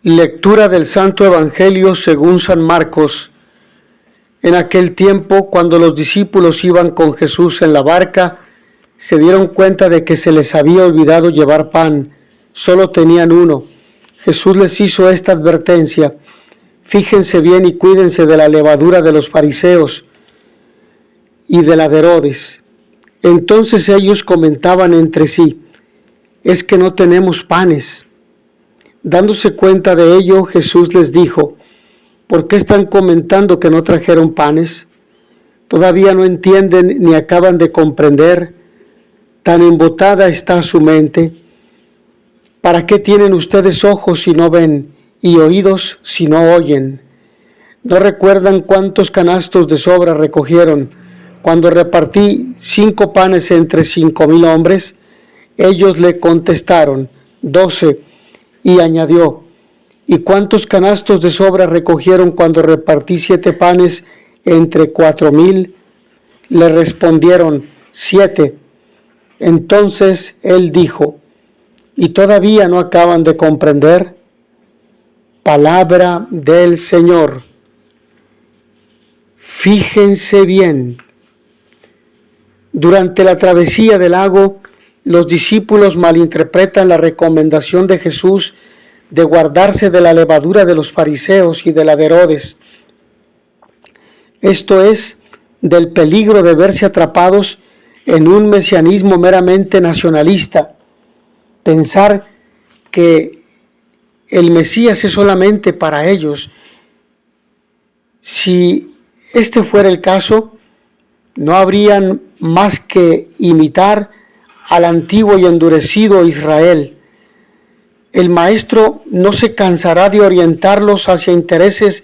Lectura del Santo Evangelio según San Marcos. En aquel tiempo, cuando los discípulos iban con Jesús en la barca, se dieron cuenta de que se les había olvidado llevar pan. Solo tenían uno. Jesús les hizo esta advertencia: fíjense bien y cuídense de la levadura de los fariseos y de la de Herodes. Entonces ellos comentaban entre sí: es que no tenemos panes. Dándose cuenta de ello, Jesús les dijo: ¿por qué están comentando que no trajeron panes? ¿Todavía no entienden ni acaban de comprender? Tan embotada está su mente. ¿Para qué tienen ustedes ojos si no ven y oídos si no oyen? ¿No recuerdan cuántos canastos de sobra recogieron cuando repartí 5 panes entre 5,000 hombres? Ellos le contestaron: 12. Y añadió: ¿y cuántos canastos de sobra recogieron cuando repartí 7 panes entre 4,000? Le respondieron: 7. Entonces él dijo: ¿y todavía no acaban de comprender? Palabra del Señor. Fíjense bien. Durante la travesía del lago, los discípulos malinterpretan la recomendación de Jesús de guardarse de la levadura de los fariseos y de la de Herodes. Esto es, del peligro de verse atrapados en un mesianismo meramente nacionalista. Pensar que el Mesías es solamente para ellos. Si este fuera el caso, no habrían más que imitar al antiguo y endurecido Israel. El Maestro no se cansará de orientarlos hacia intereses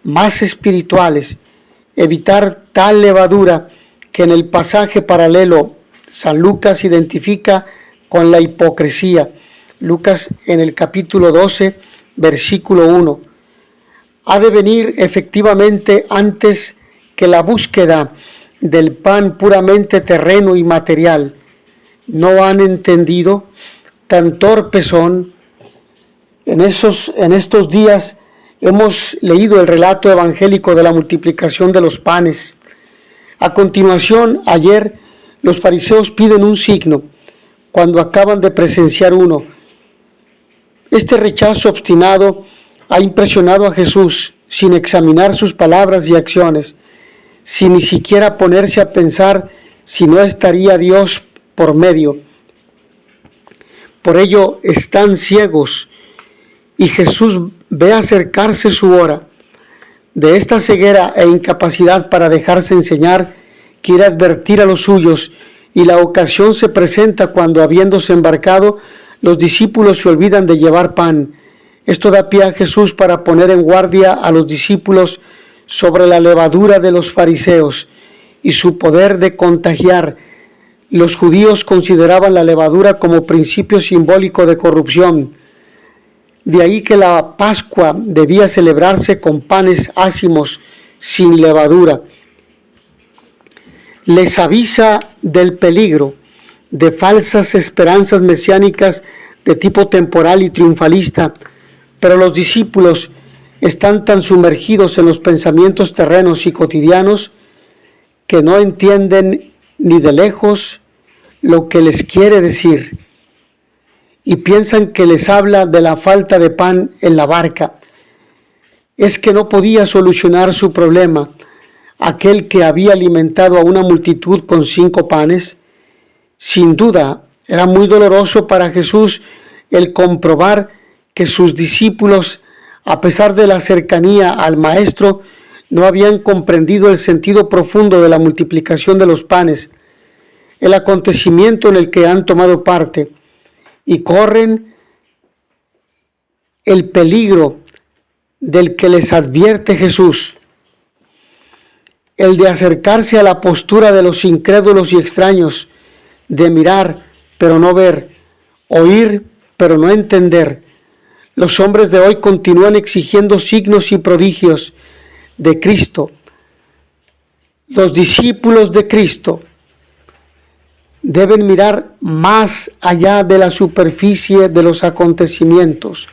más espirituales, evitar tal levadura que en el pasaje paralelo San Lucas identifica con la hipocresía. Lucas en el capítulo 12, versículo 1. Ha de venir efectivamente antes que la búsqueda del pan puramente terreno y material. ¿No han entendido? Tan torpes son. En estos días hemos leído el relato evangélico de la multiplicación de los panes. A continuación, ayer, los fariseos piden un signo cuando acaban de presenciar uno. Este rechazo obstinado ha impresionado a Jesús sin examinar sus palabras y acciones, sin ni siquiera ponerse a pensar si no estaría Dios por medio. Por ello están ciegos y Jesús ve acercarse su hora. De esta ceguera e incapacidad para dejarse enseñar, quiere advertir a los suyos, y la ocasión se presenta cuando, habiéndose embarcado, los discípulos se olvidan de llevar pan. Esto da pie a Jesús para poner en guardia a los discípulos sobre la levadura de los fariseos y su poder de contagiar. Los judíos consideraban la levadura como principio simbólico de corrupción. De ahí que la Pascua debía celebrarse con panes ácimos, sin levadura. Les avisa del peligro de falsas esperanzas mesiánicas de tipo temporal y triunfalista, pero los discípulos están tan sumergidos en los pensamientos terrenos y cotidianos que no entienden ni de lejos lo que les quiere decir, y piensan que les habla de la falta de pan en la barca. Es que no podía solucionar su problema aquel que había alimentado a una multitud con 5 panes. Sin duda, era muy doloroso para Jesús el comprobar que sus discípulos, a pesar de la cercanía al Maestro, no habían comprendido el sentido profundo de la multiplicación de los panes, el acontecimiento en el que han tomado parte, y corren el peligro del que les advierte Jesús, el de acercarse a la postura de los incrédulos y extraños, de mirar pero no ver, oír pero no entender. Los hombres de hoy continúan exigiendo signos y prodigios de Cristo. Los discípulos de Cristo deben mirar más allá de la superficie de los acontecimientos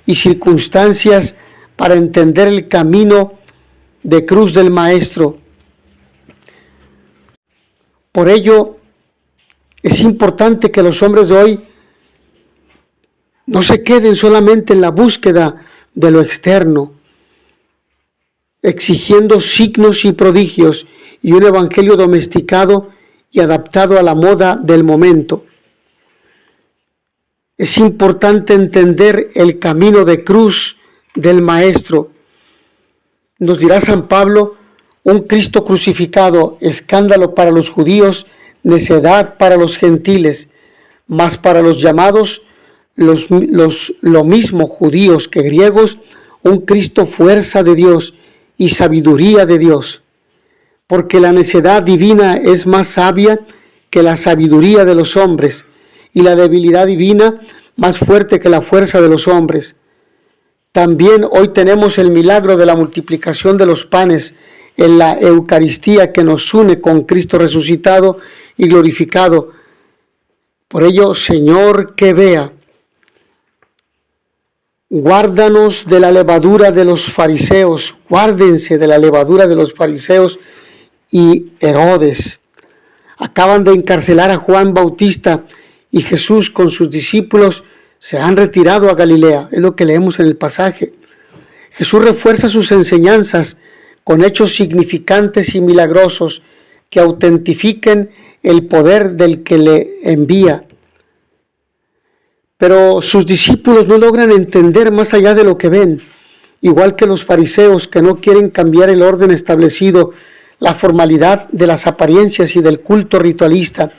y circunstancias para entender el camino de cruz del Maestro. Por ello, es importante que los hombres de hoy no se queden solamente en la búsqueda de lo externo, exigiendo signos y prodigios y un evangelio domesticado y adaptado a la moda del momento. Es importante entender el camino de cruz del Maestro. Nos dirá San Pablo: un Cristo crucificado, escándalo para los judíos, necedad para los gentiles, mas para los llamados, lo mismo judíos que griegos, un Cristo fuerza de Dios y sabiduría de Dios. Porque la necedad divina es más sabia que la sabiduría de los hombres, y la debilidad divina más fuerte que la fuerza de los hombres. También hoy tenemos el milagro de la multiplicación de los panes en la Eucaristía, que nos une con Cristo resucitado y glorificado. Por ello, Señor, que vea, guárdanos de la levadura de los fariseos, guárdense de la levadura de los fariseos y Herodes. Acaban de encarcelar a Juan Bautista y Jesús con sus discípulos se han retirado a Galilea. Es lo que leemos en el pasaje. Jesús refuerza sus enseñanzas con hechos significantes y milagrosos que autentifiquen el poder del que le envía. Pero sus discípulos no logran entender más allá de lo que ven, igual que los fariseos, que no quieren cambiar el orden establecido, la formalidad de las apariencias y del culto ritualista,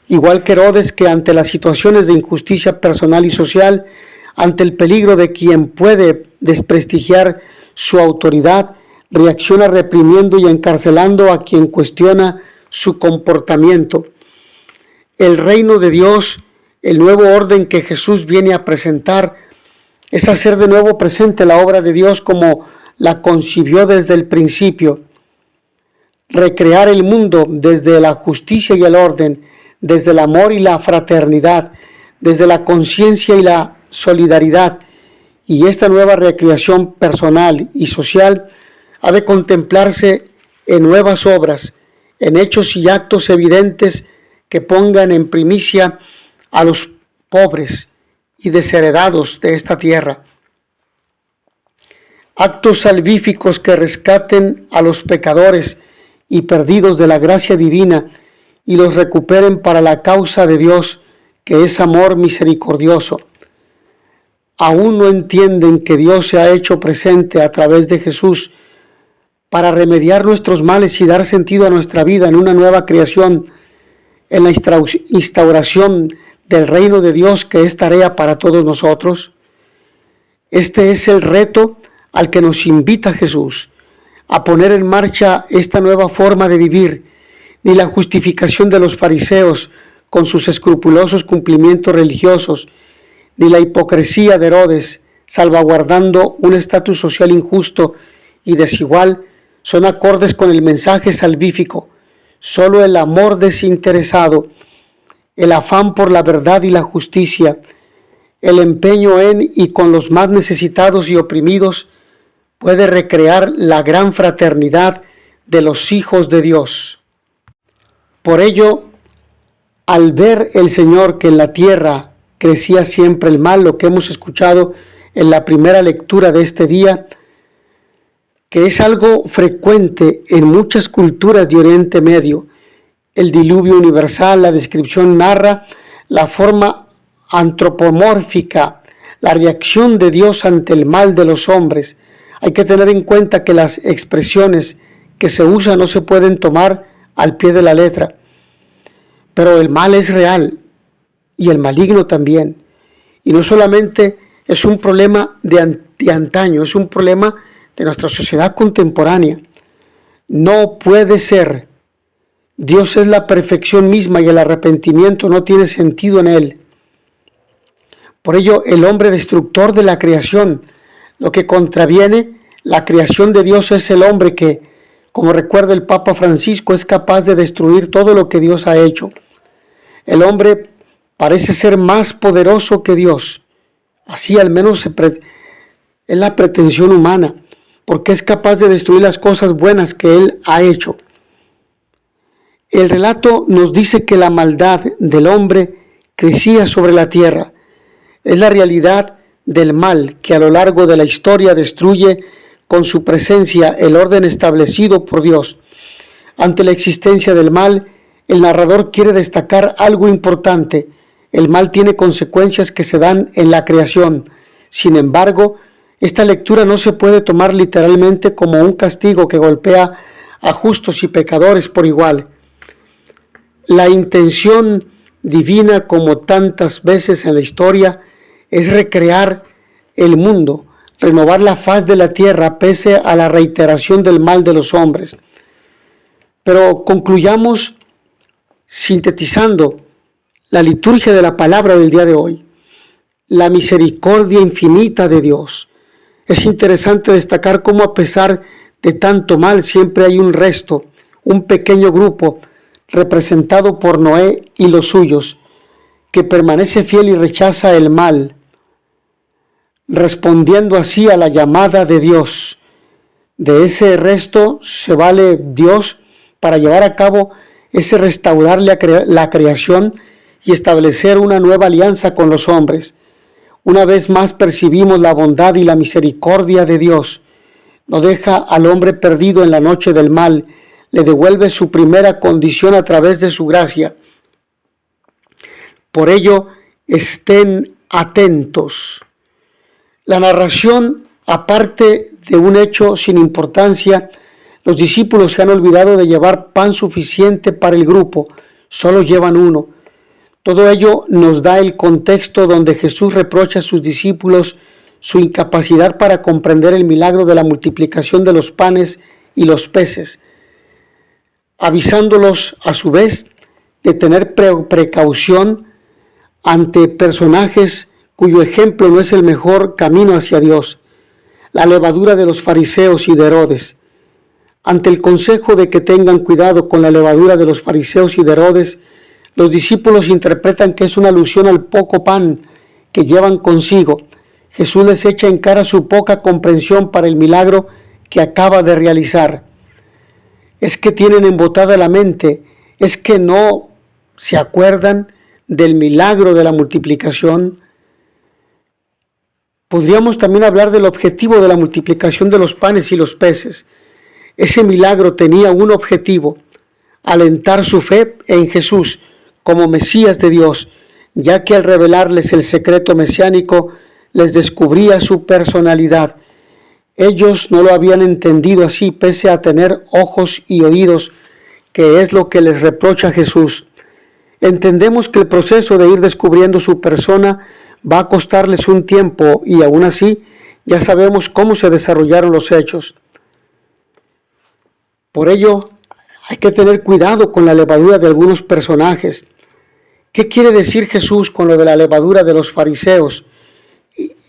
igual que Herodes, que ante las situaciones de injusticia personal y social, ante el peligro de quien puede desprestigiar su autoridad, reacciona reprimiendo y encarcelando a quien cuestiona su comportamiento. El reino de Dios, el nuevo orden que Jesús viene a presentar, es hacer de nuevo presente la obra de Dios como la concibió desde el principio. Recrear el mundo desde la justicia y el orden, desde el amor y la fraternidad, desde la conciencia y la solidaridad. Y esta nueva recreación personal y social ha de contemplarse en nuevas obras, en hechos y actos evidentes que pongan en primicia a los pobres y desheredados de esta tierra. Actos salvíficos que rescaten a los pecadores y perdidos de la gracia divina y los recuperen para la causa de Dios, que es amor misericordioso. Aún no entienden que Dios se ha hecho presente a través de Jesús para remediar nuestros males y dar sentido a nuestra vida en una nueva creación, en la instauración del reino de Dios, que es tarea para todos nosotros. Este es el reto al que nos invita Jesús, a poner en marcha esta nueva forma de vivir. Ni la justificación de los fariseos con sus escrupulosos cumplimientos religiosos, ni la hipocresía de Herodes, salvaguardando un estatus social injusto y desigual, son acordes con el mensaje salvífico. Solo el amor desinteresado, el afán por la verdad y la justicia, el empeño en y con los más necesitados y oprimidos puede recrear la gran fraternidad de los hijos de Dios. Por ello, al ver el Señor que en la tierra crecía siempre el mal, lo que hemos escuchado en la primera lectura de este día, que es algo frecuente en muchas culturas de Oriente Medio, el diluvio universal, la descripción narra la forma antropomórfica, la reacción de Dios ante el mal de los hombres. Hay que tener en cuenta que las expresiones que se usan no se pueden tomar al pie de la letra, pero el mal es real y el maligno también. Y no solamente es un problema de antaño, es un problema de nuestra sociedad contemporánea. No puede ser. Dios es la perfección misma y el arrepentimiento no tiene sentido en él. Por ello, el hombre destructor de la creación, lo que contraviene la creación de Dios, es el hombre que, como recuerda el Papa Francisco, es capaz de destruir todo lo que Dios ha hecho. El hombre parece ser más poderoso que Dios. Así al menos es la pretensión humana, porque es capaz de destruir las cosas buenas que Él ha hecho. El relato nos dice que la maldad del hombre crecía sobre la tierra. Es la realidad del mal que a lo largo de la historia destruye con su presencia el orden establecido por Dios. Ante la existencia del mal, el narrador quiere destacar algo importante. El mal tiene consecuencias que se dan en la creación. Sin embargo, esta lectura no se puede tomar literalmente como un castigo que golpea a justos y pecadores por igual. La intención divina, como tantas veces en la historia, es recrear el mundo, renovar la faz de la tierra pese a la reiteración del mal de los hombres. Pero concluyamos sintetizando la liturgia de la palabra del día de hoy. La misericordia infinita de Dios. Es interesante destacar cómo a pesar de tanto mal siempre hay un resto, un pequeño grupo representado por Noé y los suyos, que permanece fiel y rechaza el mal, respondiendo así a la llamada de Dios. De ese resto se vale Dios para llevar a cabo ese restaurar la creación y establecer una nueva alianza con los hombres. Una vez más percibimos la bondad y la misericordia de Dios. No deja al hombre perdido en la noche del mal, le devuelve su primera condición a través de su gracia. Por ello, estén atentos. La narración, aparte de un hecho sin importancia, los discípulos se han olvidado de llevar pan suficiente para el grupo, solo llevan uno. Todo ello nos da el contexto donde Jesús reprocha a sus discípulos su incapacidad para comprender el milagro de la multiplicación de los panes y los peces, avisándolos a su vez de tener precaución ante personajes cuyo ejemplo no es el mejor camino hacia Dios. La levadura de los fariseos y de Herodes. Ante el consejo de que tengan cuidado con la levadura de los fariseos y de Herodes, los discípulos interpretan que es una alusión al poco pan que llevan consigo. Jesús les echa en cara su poca comprensión para el milagro que acaba de realizar. Es que tienen embotada la mente, es que no se acuerdan del milagro de la multiplicación. Podríamos también hablar del objetivo de la multiplicación de los panes y los peces. Ese milagro tenía un objetivo: alentar su fe en Jesús como Mesías de Dios, ya que al revelarles el secreto mesiánico les descubría su personalidad. Ellos no lo habían entendido así, pese a tener ojos y oídos, que es lo que les reprocha Jesús. Entendemos que el proceso de ir descubriendo su persona va a costarles un tiempo y aún así ya sabemos cómo se desarrollaron los hechos. Por ello, hay que tener cuidado con la levadura de algunos personajes. ¿Qué quiere decir Jesús con lo de la levadura de los fariseos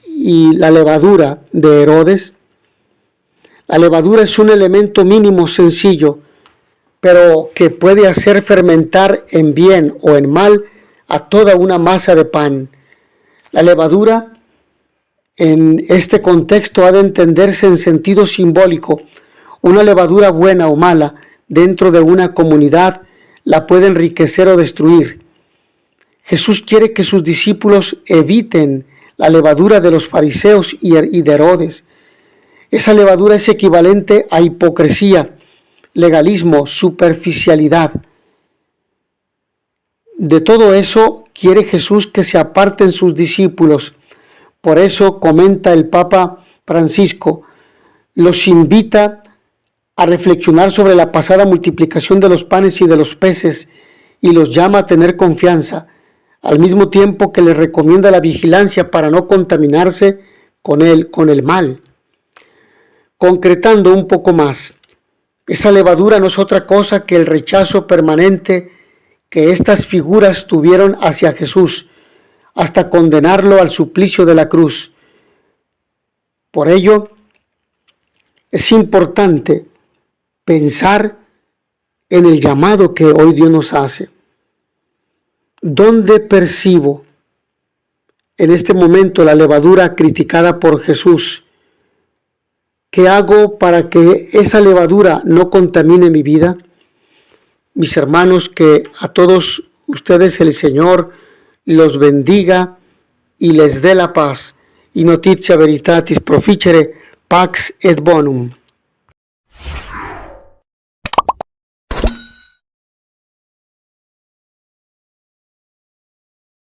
y la levadura de Herodes? La levadura es un elemento mínimo sencillo, pero que puede hacer fermentar en bien o en mal a toda una masa de pan. La levadura en este contexto ha de entenderse en sentido simbólico. Una levadura buena o mala dentro de una comunidad la puede enriquecer o destruir. Jesús quiere que sus discípulos eviten la levadura de los fariseos y de Herodes. Esa levadura es equivalente a hipocresía, legalismo, superficialidad. De todo eso quiere Jesús que se aparten sus discípulos. Por eso comenta el Papa Francisco, los invita a reflexionar sobre la pasada multiplicación de los panes y de los peces y los llama a tener confianza, al mismo tiempo que les recomienda la vigilancia para no contaminarse con el mal. Concretando un poco más, esa levadura no es otra cosa que el rechazo permanente que estas figuras tuvieron hacia Jesús, hasta condenarlo al suplicio de la cruz. Por ello, es importante pensar en el llamado que hoy Dios nos hace. ¿Dónde percibo en este momento la levadura criticada por Jesús ¿Qué hago para que esa levadura no contamine mi vida? Mis hermanos, que a todos ustedes el Señor los bendiga y les dé la paz. Y noticia veritatis proficere, pax et bonum.